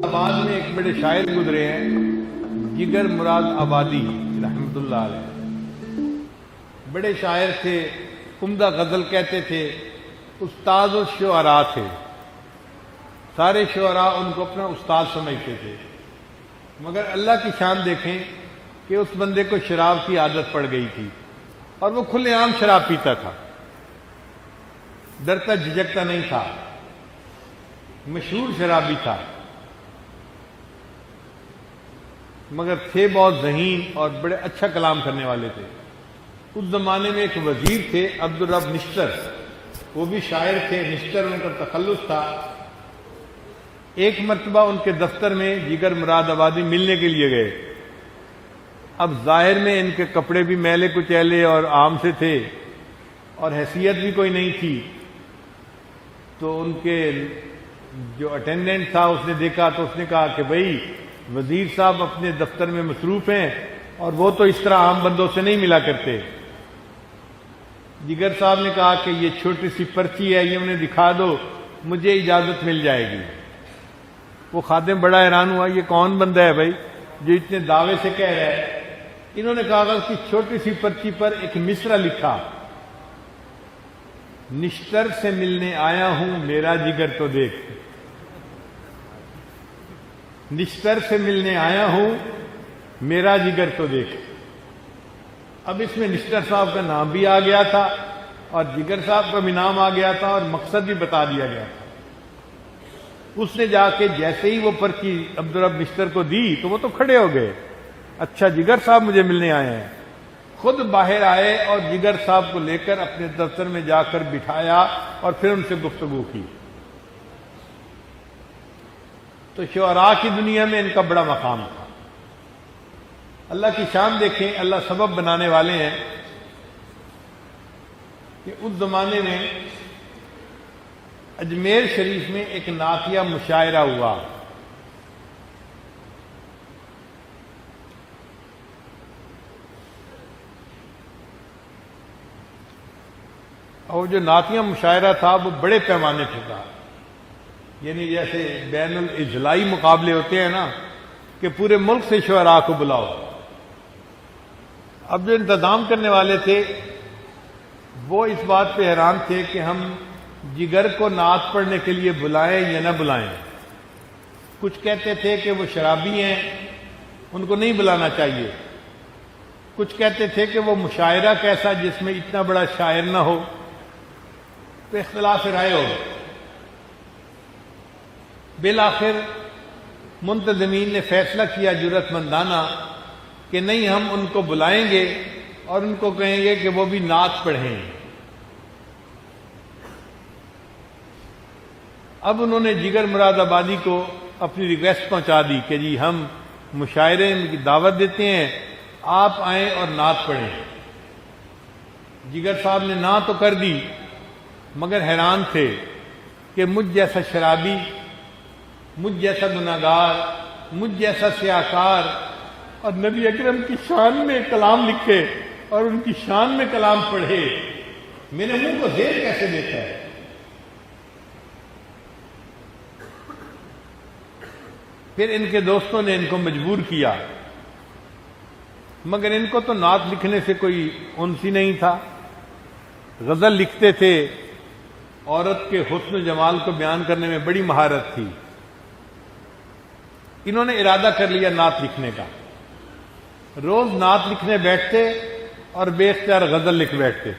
آباد میں ایک بڑے شاعر گزرے ہیں، جگر مراد آبادی رحمۃ اللہ علیہ، بڑے شاعر تھے، عمدہ غزل کہتے تھے، استاد الشعراء تھے، سارے شعراء ان کو اپنا استاد سمجھتے تھے، مگر اللہ کی شان دیکھیں کہ اس بندے کو شراب کی عادت پڑ گئی تھی اور وہ کھلے عام شراب پیتا تھا، ڈرتا جھجکتا نہیں تھا، مشہور شرابی تھا، مگر تھے بہت ذہین اور بڑے اچھا کلام کرنے والے تھے۔ اس زمانے میں ایک وزیر تھے عبدالرب نشتر، وہ بھی شاعر تھے، نشتر ان کا تخلص تھا۔ ایک مرتبہ ان کے دفتر میں جگر مراد آبادی ملنے کے لیے گئے۔ اب ظاہر میں ان کے کپڑے بھی میلے کچیلے اور عام سے تھے اور حیثیت بھی کوئی نہیں تھی، تو ان کے جو اٹینڈنٹ تھا اس نے دیکھا تو اس نے کہا کہ بھائی وزیر صاحب اپنے دفتر میں مصروف ہیں اور وہ تو اس طرح عام بندوں سے نہیں ملا کرتے۔ جگر صاحب نے کہا کہ یہ چھوٹی سی پرچی ہے، یہ انہیں دکھا دو، مجھے اجازت مل جائے گی۔ وہ خادم بڑا حیران ہوا، یہ کون بندہ ہے بھائی جو اتنے دعوے سے کہہ رہا ہے؟ انہوں نے کہا کہ چھوٹی سی پرچی پر ایک مصرع لکھا، نشتر سے ملنے آیا ہوں میرا جگر تو دیکھ، نشتر سے ملنے آیا ہوں میرا جگر تو دیکھ۔ اب اس میں نشتر صاحب کا نام بھی آ گیا تھا اور جگر صاحب کا بھی نام آ گیا تھا اور مقصد بھی بتا دیا گیا تھا۔ اس نے جا کے جیسے ہی وہ پرچی عبدالرب نشتر کو دی تو وہ تو کھڑے ہو گئے، اچھا جگر صاحب مجھے ملنے آئے ہیں۔ خود باہر آئے اور جگر صاحب کو لے کر اپنے دفتر میں جا کر بٹھایا اور پھر ان سے گفتگو کی۔ تو شعراء کی دنیا میں ان کا بڑا مقام تھا۔ اللہ کی شان دیکھیں، اللہ سبب بنانے والے ہیں کہ اس زمانے میں اجمیر شریف میں ایک نعتیہ مشاعرہ ہوا۔ اور جو نعتیہ مشاعرہ تھا وہ بڑے پیمانے پہ تھا، یعنی جیسے بین الاضلاعی مقابلے ہوتے ہیں نا کہ پورے ملک سے شعراء کو بلاؤ۔ اب جو انتظام کرنے والے تھے وہ اس بات پہ حیران تھے کہ ہم جگر کو نعت پڑھنے کے لیے بلائیں یا نہ بلائیں۔ کچھ کہتے تھے کہ وہ شرابی ہیں، ان کو نہیں بلانا چاہیے، کچھ کہتے تھے کہ وہ مشاعرہ کیسا جس میں اتنا بڑا شاعر نہ ہو، تو اختلاف رائے ہو گئے۔ بالآخر منتظمین نے فیصلہ کیا جرأت مندانہ کہ نہیں، ہم ان کو بلائیں گے اور ان کو کہیں گے کہ وہ بھی نعت پڑھیں۔ اب انہوں نے جگر مراد آبادی کو اپنی ریکویسٹ پہنچا دی کہ جی ہم مشاعرے کی دعوت دیتے ہیں، آپ آئیں اور نعت پڑھیں۔ جگر صاحب نے نہ تو کر دی، مگر حیران تھے کہ مجھ جیسا شرابی، مجھ جیسا گناہگار، مجھ جیسا سیاہکار اور نبی اکرم کی شان میں کلام لکھے اور ان کی شان میں کلام پڑھے، میرے منہ کو زیر کیسے دیتا ہے؟ پھر ان کے دوستوں نے ان کو مجبور کیا، مگر ان کو تو نعت لکھنے سے کوئی انس ہی نہیں تھا۔ غزل لکھتے تھے، عورت کے حسن و جمال کو بیان کرنے میں بڑی مہارت تھی۔ انہوں نے ارادہ کر لیا نعت لکھنے کا، روز نعت لکھنے بیٹھتے اور بے اختیار غزل لکھ بیٹھتے،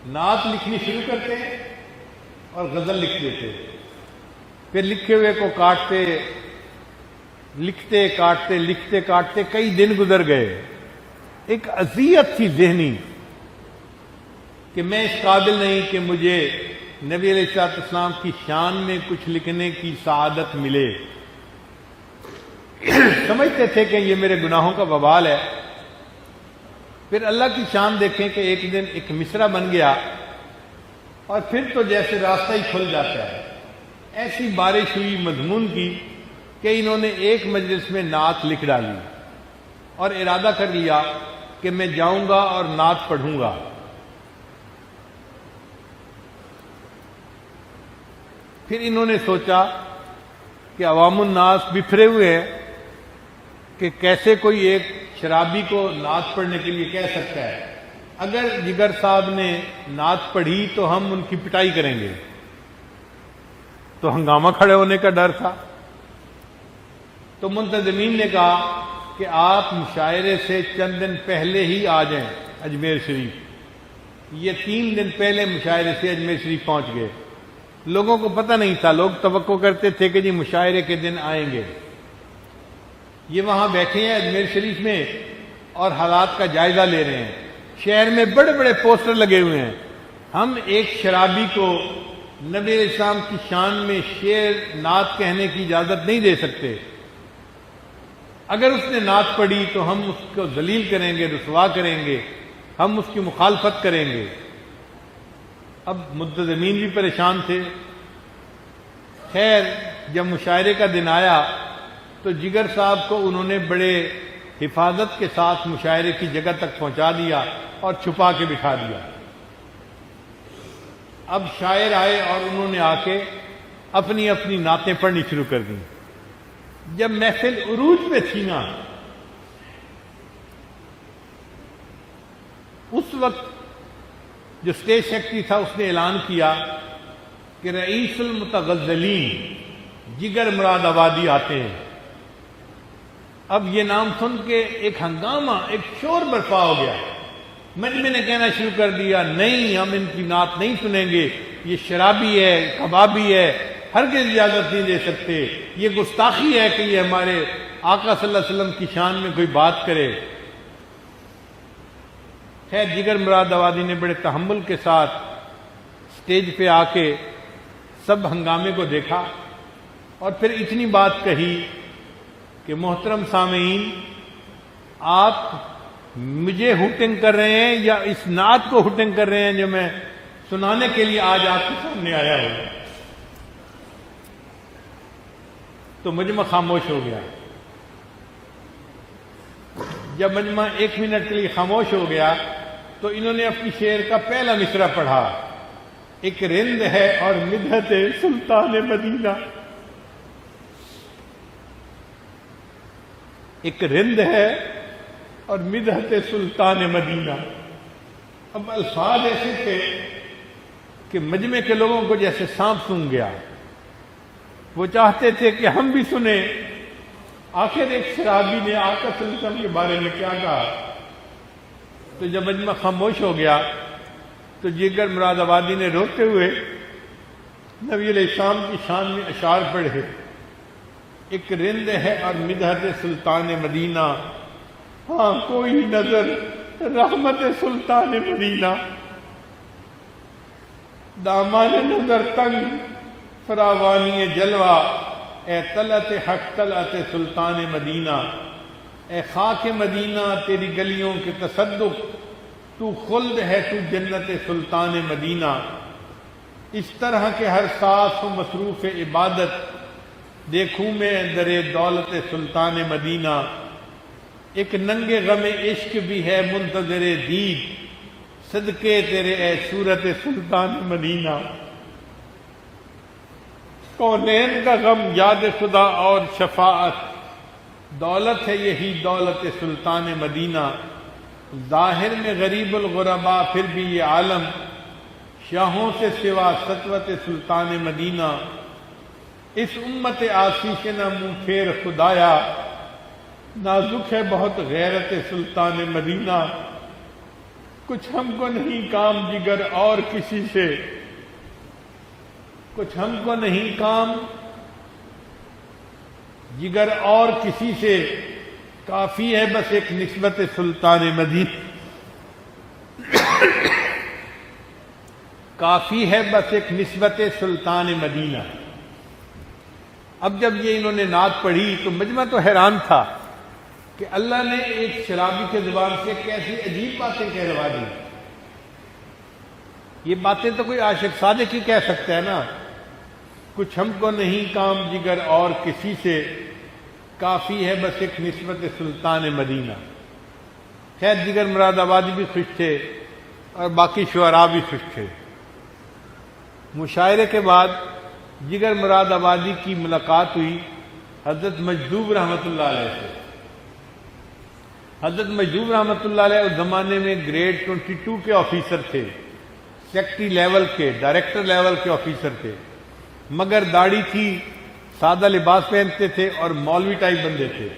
نعت لکھنی شروع کرتے اور غزل لکھ دیتے، پھر لکھے ہوئے کو کاٹتے، لکھتے کاٹتے، لکھتے کاٹتے، کئی دن گزر گئے۔ ایک اذیت تھی ذہنی کہ میں اس قابل نہیں کہ مجھے نبی علیہ السلام کی شان میں کچھ لکھنے کی سعادت ملے۔ سمجھتے تھے کہ یہ میرے گناہوں کا وبال ہے۔ پھر اللہ کی شان دیکھیں کہ ایک دن ایک مصرع بن گیا اور پھر تو جیسے راستہ ہی کھل جاتا ہے۔ ایسی بارش ہوئی مضمون کی کہ انہوں نے ایک مجلس میں نعت لکھ ڈالی اور ارادہ کر لیا کہ میں جاؤں گا اور نعت پڑھوں گا۔ پھر انہوں نے سوچا کہ عوام الناس بکھرے ہوئے ہیں کہ کیسے کوئی ایک شرابی کو نعت پڑھنے کے لیے کہہ سکتا ہے اگر جگر صاحب نے نعت پڑھی تو ہم ان کی پٹائی کریں گے. تو ہنگامہ کھڑے ہونے کا ڈر تھا. تو منتظمین نے کہا کہ آپ مشاعرے سے چند دن پہلے ہی آ جائیں اجمیر شریف. یہ 3 دن پہلے مشاعرے سے اجمیر شریف پہنچ گئے. لوگوں کو پتہ نہیں تھا, لوگ توقع کرتے تھے کہ جی مشاعرے کے دن آئیں گے. یہ وہاں بیٹھے ہیں اجمیر شریف میں اور حالات کا جائزہ لے رہے ہیں. شہر میں بڑے بڑے پوسٹر لگے ہوئے ہیں, ہم ایک شرابی کو نبی علیہ السلام کی شان میں شعر نعت کہنے کی اجازت نہیں دے سکتے. اگر اس نے نعت پڑھی تو ہم اس کو ذلیل کریں گے, رسوا کریں گے, ہم اس کی مخالفت کریں گے. اب منتظمین بھی پریشان تھے. خیر جب مشاعرے کا دن آیا تو جگر صاحب کو انہوں نے بڑے حفاظت کے ساتھ مشاعرے کی جگہ تک پہنچا دیا اور چھپا کے بٹھا دیا. اب شاعر آئے اور انہوں نے آ کے اپنی اپنی نعتیں پڑھنی شروع کر دیں. جب محفل عروج پہ تھی نا, اس وقت جو اسٹیج سیکرٹری تھا اس نے اعلان کیا کہ رئیس المتغزلین جگر مراد آبادی آتے ہیں. اب یہ نام سن کے ایک ہنگامہ, ایک شور برپا ہو گیا. مجمع نے کہنا شروع کر دیا نہیں ہم ان کی نعت نہیں سنیں گے, یہ شرابی ہے, کبابی ہے, ہرگز اجازت نہیں دے سکتے, یہ گستاخی ہے کہ یہ ہمارے آقا صلی اللہ علیہ وسلم کی شان میں کوئی بات کرے. خیر جگر مراد آبادی نے بڑے تحمل کے ساتھ اسٹیج پہ آ کے سب ہنگامے کو دیکھا اور پھر اتنی بات کہی کہ محترم سامعین, آپ مجھے ہوٹنگ کر رہے ہیں یا اس نعت کو ہوٹنگ کر رہے ہیں جو میں سنانے کے لیے آج آپ کے سامنے آیا ہوں. تو مجمع خاموش ہو گیا. جب مجمع 1 منٹ کے لیے خاموش ہو گیا تو انہوں نے اپنی شعر کا پہلا مصرع پڑھا, ایک رند ہے اور مدحت سلطان مدینہ. ایک رند ہے اور مدحت سلطان مدینہ. اب الفاظ ایسے تھے کہ مجمع کے لوگوں کو جیسے سانپ سونگھ گیا. وہ چاہتے تھے کہ ہم بھی سنیں آخر ایک شرابی نے آقا صلی اللہ علیہ وسلم کے بارے میں کیا کہا. تو جب مجمع خاموش ہو گیا تو جگر مراد آبادی نے روتے ہوئے نبی علیہ السلام کی شان میں اشعار پڑھے. ایک رند ہے اور مدحت سلطان مدینہ, ہاں کوئی نظر رحمت سلطان مدینہ. دامان نظر تنگ فراوانی جلوہ, اے طلعت حق طلعت سلطان مدینہ. اے خاک مدینہ تیری گلیوں کے تصدق, تو خلد ہے تو جنت سلطان مدینہ. اس طرح کے ہر ساس و مصروف عبادت, دیکھوں میں در دولت سلطان مدینہ. ایک ننگے غم عشق بھی ہے منتظر دید, صدقے تیرے اے صورت سلطان مدینہ. کونین کا غم یاد خدا اور شفاعت, دولت ہے یہی دولت سلطان مدینہ. ظاہر میں غریب الغربا پھر بھی یہ عالم, شاہوں سے سوا سطوت سلطان مدینہ. اس امت آسی سے نہ منہ پھیر خدایا, نازک ہے بہت غیرت سلطان مدینہ. کچھ ہم کو نہیں کام جگر اور کسی سے, کچھ ہم کو نہیں کام جگر اور کسی سے, کافی ہے بس ایک نسبت سلطان مدینہ. کافی ہے بس ایک نسبت سلطان مدینہ. اب جب یہ انہوں نے نعت پڑھی تو مجمع تو حیران تھا کہ اللہ نے ایک شرابی کے زبان سے کیسی عجیب باتیں کہلوا دی. یہ باتیں تو کوئی عاشق صادق ہی کہہ سکتا ہے نا. کچھ ہم کو نہیں کام جگر اور کسی سے, کافی ہے بس ایک نسبت سلطان مدینہ. خیر جگر مراد آبادی بھی خوش تھے اور باقی شعراء بھی خوش تھے. مشاعرے کے بعد جگر مراد آبادی کی ملاقات ہوئی حضرت مجذوب رحمۃ اللہ علیہ سے۔ حضرت مجذوب رحمۃ اللہ علیہ اس زمانے میں گریڈ 22 کے آفیسر تھے، سیکٹری لیول کے، ڈائریکٹر لیول کے آفیسر تھے، مگر داڑھی تھی، سادہ لباس پہنتے تھے اور مولوی ٹائپ بندے تھے۔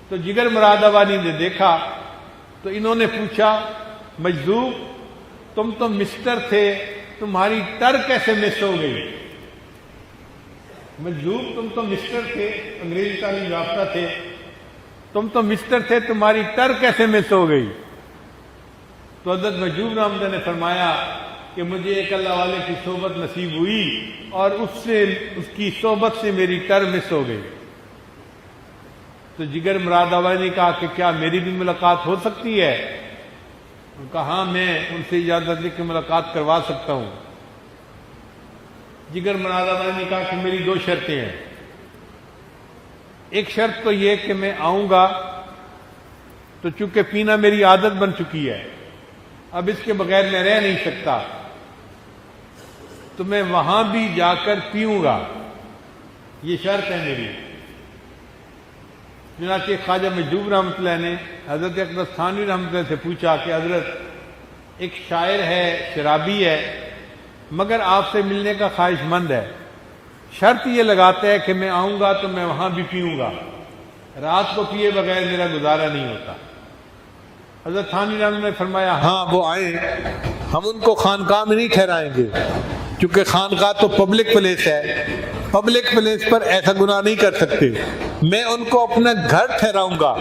تو جگر مراد آبادی نے دیکھا تو انہوں نے پوچھا، مجذوب تم تو مسٹر تھے، تمہاری ٹر کیسے مس ہو گئی؟ مجذوب تم تو مسٹر تھے، انگریزی تعلیم یافتہ تھے، تم تو مسٹر تھے، تمہاری ٹر کیسے مس ہو گئی؟ تو حضرت مجذوب رحمۃ نے فرمایا کہ مجھے ایک اللہ والے کی صحبت نصیب ہوئی اور اس کی صحبت سے میری ٹر مس ہو گئی۔ تو جگر مراد آبادی نے کہا کہ کیا میری بھی ملاقات ہو سکتی ہے؟ انہوں نے کہا ہاں، میں ان سے اجازت لے کے ملاقات کروا سکتا ہوں۔ جگر مراد آبادی نے کہا کہ میری 2 شرطیں ہیں۔ ایک شرط تو یہ کہ میں آؤں گا تو چونکہ پینا میری عادت بن چکی ہے، اب اس کے بغیر میں رہ نہیں سکتا، تو میں وہاں بھی جا کر پیوں گا، یہ شرط ہے میری۔ چنانچہ خواجہ مجذوب رحمۃ اللہ نے حضرت اقدس تھانوی رحمۃ اللہ سے پوچھا کہ حضرت ایک شاعر ہے، شرابی ہے، مگر آپ سے ملنے کا خواہش مند ہے، شرط یہ لگاتا ہے کہ میں آؤں گا تو میں وہاں بھی پیوں گا، رات کو پیے بغیر میرا گزارا نہیں ہوتا۔ حضرت تھانوی رحمۃ اللہ نے فرمایا ہاں وہ آئیں، ہم ان کو خانقاہ میں نہیں ٹھہرائیں گے، کیونکہ خانقاہ تو پبلک پلیس ہے، پبلک پلیس پر ایسا گناہ نہیں کر سکتے، میں ان کو اپنا گھر ٹھہراؤں گا۔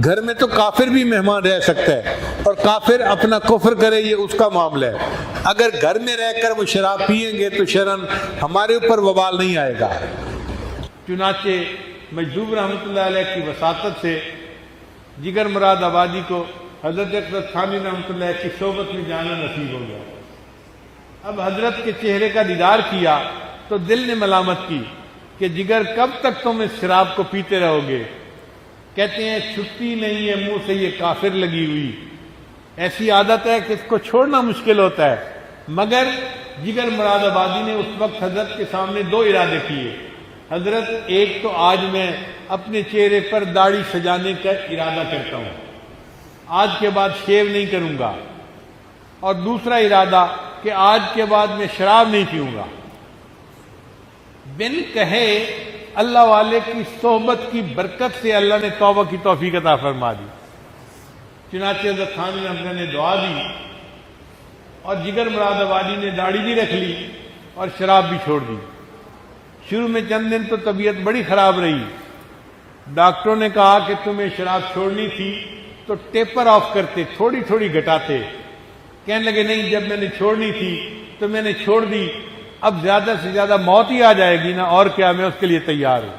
گھر میں تو کافر بھی مہمان رہ سکتا ہے، اور کافر اپنا کفر کرے یہ اس کا معاملہ ہے، اگر گھر میں رہ کر وہ شراب پیئیں گے تو شرعاً ہمارے اوپر وبال نہیں آئے گا۔ چنانچہ مجذوب رحمۃ اللہ علیہ کی وساطت سے جگر مراد آبادی کو حضرت اقدس تھانوی رحمۃ اللہ کی صحبت میں جانا نصیب ہو گیا۔ اب حضرت کے چہرے کا دیدار کیا تو دل نے ملامت کی کہ جگر کب تک تم اس شراب کو پیتے رہو گے؟ کہتے ہیں چھٹی نہیں ہے منہ سے یہ کافر لگی ہوئی، ایسی عادت ہے کہ اس کو چھوڑنا مشکل ہوتا ہے۔ مگر جگر مراد آبادی نے اس وقت حضرت کے سامنے 2 ارادے کیے۔ حضرت ایک تو آج میں اپنے چہرے پر داڑھی سجانے کا ارادہ کرتا ہوں، آج کے بعد شیو نہیں کروں گا، اور دوسرا ارادہ کہ آج کے بعد میں شراب نہیں پیوں گا۔ بن کہے اللہ والے کی صحبت کی برکت سے اللہ نے توبہ کی توفیق عطا فرما دی۔ چنانچہ حضرت تھانوی رحمۃ اللہ نے دعا دی اور جگر مراد آبادی نے داڑھی بھی رکھ لی اور شراب بھی چھوڑ دی۔ شروع میں چند دن تو طبیعت بڑی خراب رہی، ڈاکٹروں نے کہا کہ تمہیں شراب چھوڑنی تھی تو ٹیپر آف کرتے، تھوڑی تھوڑی گھٹاتے۔ کہنے لگے نہیں، جب میں نے چھوڑنی تھی تو میں نے چھوڑ دی، اب زیادہ سے زیادہ موت ہی آ جائے گی نا، اور کیا، میں اس کے لیے تیار ہوں۔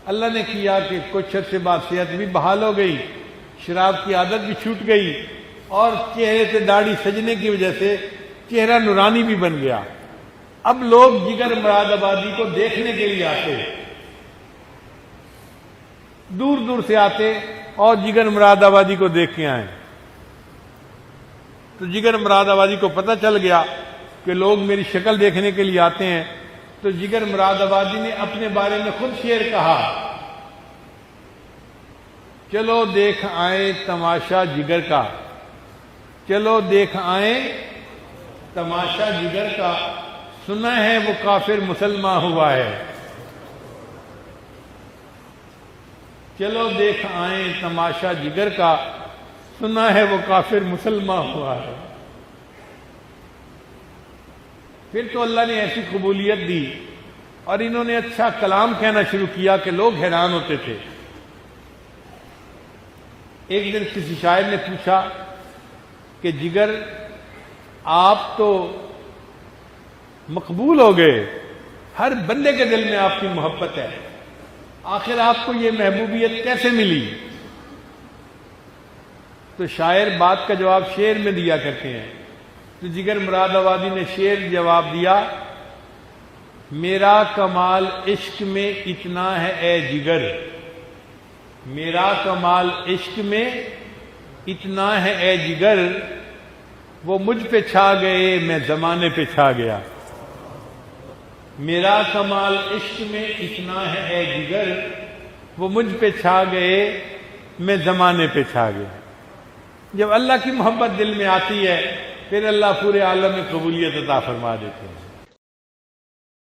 اللہ نے کیا کہ کچھ عرصے بعد صحت بھی بحال ہو گئی، شراب کی عادت بھی چھوٹ گئی، اور چہرے سے داڑھی سجنے کی وجہ سے چہرہ نورانی بھی بن گیا۔ اب لوگ جگر مراد آبادی کو دیکھنے کے لیے آتے، دور دور سے آتے اور جگر مراد آبادی کو دیکھ کے آئیں۔ تو جگر مراد آبادی کو پتہ چل گیا کہ لوگ میری شکل دیکھنے کے لیے آتے ہیں، تو جگر مراد آبادی نے اپنے بارے میں خود شعر کہا، چلو دیکھ آئیں تماشا جگر کا، چلو دیکھ آئیں تماشا جگر کا، سنا ہے وہ کافر مسلمان ہوا ہے، چلو دیکھ آئیں تماشا جگر کا، سنا ہے وہ کافر مسلمان ہوا ہے۔ پھر تو اللہ نے ایسی قبولیت دی اور انہوں نے اچھا کلام کہنا شروع کیا کہ لوگ حیران ہوتے تھے۔ ایک دن کسی شاعر نے پوچھا کہ جگر آپ تو مقبول ہو گئے، ہر بندے کے دل میں آپ کی محبت ہے، آخر آپ کو یہ محبوبیت کیسے ملی؟ تو شاعر بات کا جواب شعر میں دیا کرتے ہیں۔ تو جگر مراد آبادی نے شعر جواب دیا، میرا کمال عشق میں اتنا ہے اے جگر، میرا کمال عشق میں اتنا ہے اے جگر، وہ مجھ پہ چھا گئے میں زمانے پہ چھا گیا۔ میرا کمال عشق میں اتنا ہے اے جگر، وہ مجھ پہ چھا گئے میں زمانے پہ چھا گیا۔ جب اللہ کی محبت دل میں آتی ہے پھر اللہ پورے عالم میں قبولیت عطا فرما دیتے ہیں۔